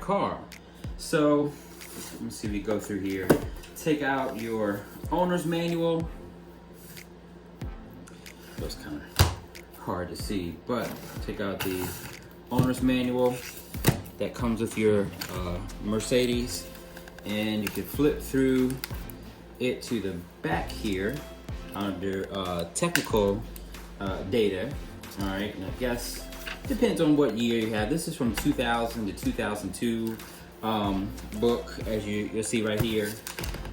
car. So let me see if we go through here. Take out your owner's manual. That's kind of hard to see, but take out the owner's manual that comes with your Mercedes, and you can flip through it to the back here under technical data. All right, and I guess depends on what year you have. This is from 2000 to 2002 book, as you'll see right here.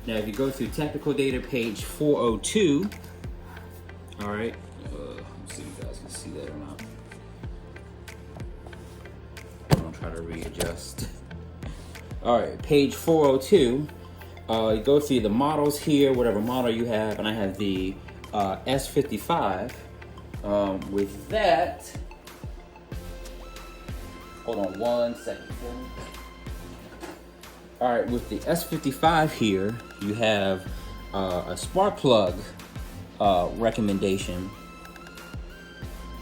Now, if you go through technical data, page 402, all right, let's see if you guys can see that or not. I'm gonna try to readjust. All right, page 402, you go through the models here, whatever model you have, and I have the S55. With that, hold on one second. All right, with the S55 here, you have a spark plug recommendation.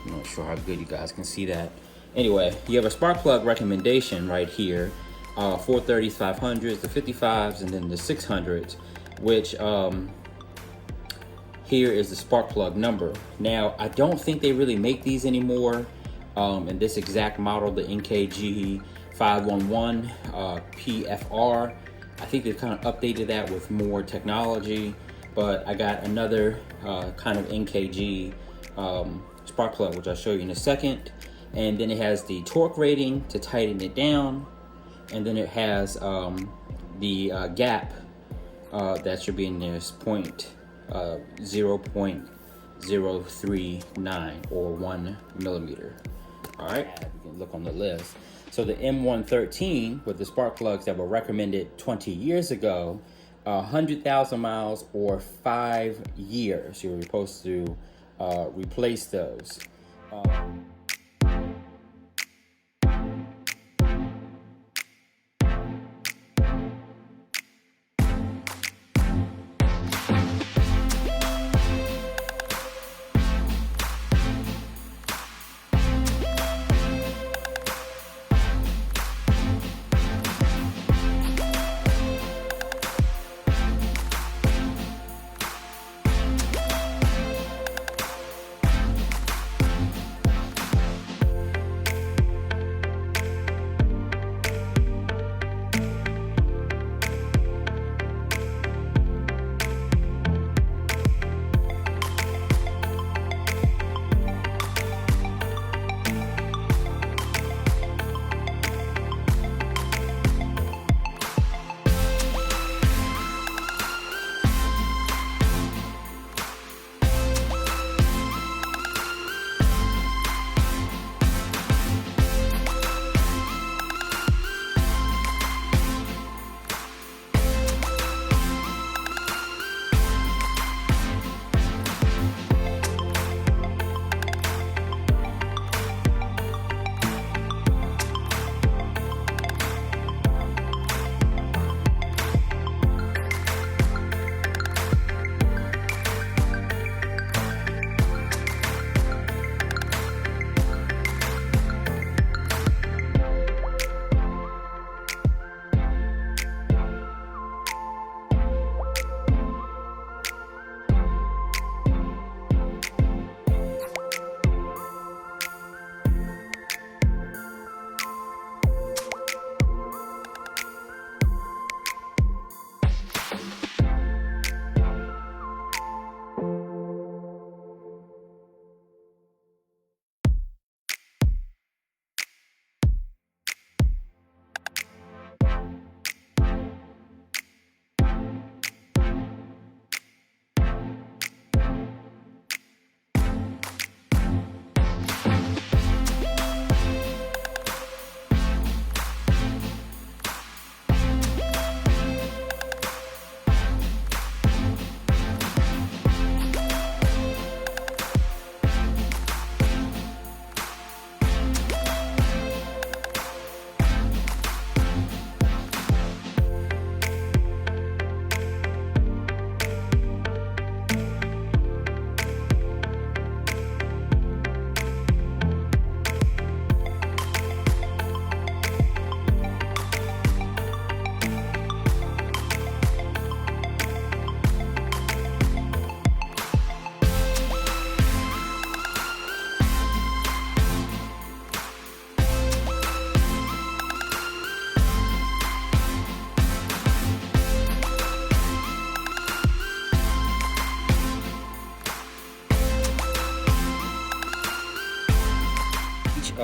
I'm not sure how good you guys can see that. Anyway, you have a spark plug recommendation right here. 430s, 500s, the 55s, and then the 600s, which here is the spark plug number. Now, I don't think they really make these anymore in this exact model, the NKG 511 PFR. I think they've kind of updated that with more technology, but I got another kind of NKG spark plug, which I'll show you in a second. And then it has the torque rating to tighten it down. And then it has the gap that should be in there is 0.039 or 1 millimeter. All right, you can look on the list. So the M113 with the spark plugs that were recommended 20 years ago, 100,000 miles or 5 years, you're supposed to replace those.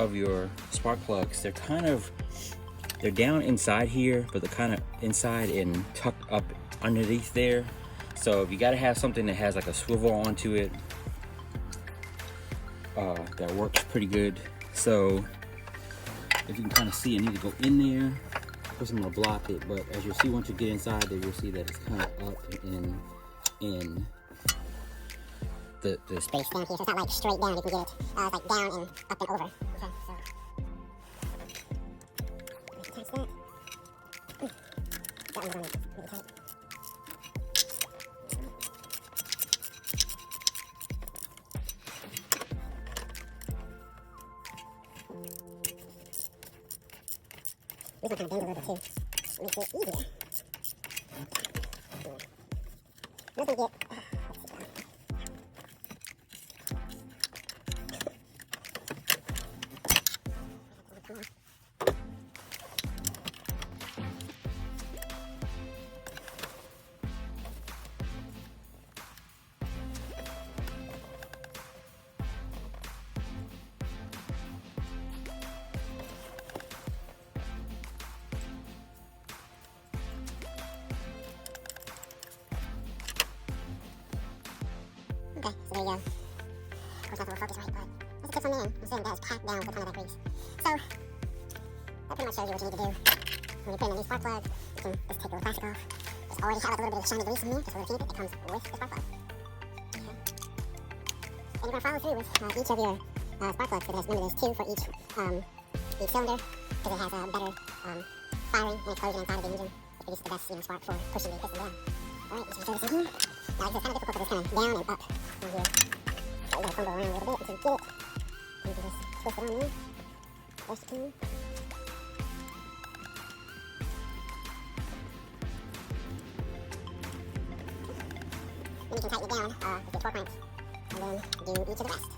of your spark plugs, they're down inside here, but they're kind of inside and tucked up underneath there. So if you got to have something that has like a swivel onto it, that works pretty good. So if you can kind of see, I need to go in there. Of course, I'm gonna block it, but as you'll see, once you get inside there, you'll see that it's kind of up in the space down here. So it's not like straight down. You can get it. It's like down and up and over. Okay, so attach that. That one's on really tight. This one kind of bends a little bit too. Makes it easier. This one get. Okay, so there you go. Of course, nothing will focus right, but that's a tip from me. I'm saying that is packed down with a ton of that grease. So, that pretty much shows you what you need to do. When you put in a new spark plug, you can just take the plastic off. Just already have like a little bit of shiny grease in here, just a little teeny bit that comes with the spark plug. Okay. And you're going to follow through with each of your spark plugs, because remember there's 2 for each cylinder, because it has a better firing and explosion inside of the engine. It produces the best spark for pushing the piston down. Alright, let's throw this in here. Now, it's kind of difficult because it's kind of down and up in here. So you gotta fumble around a little bit until you get it. And you can just twist it on there. Best you can. Then you can tighten it down with your torque wrench. And then do each of the rest.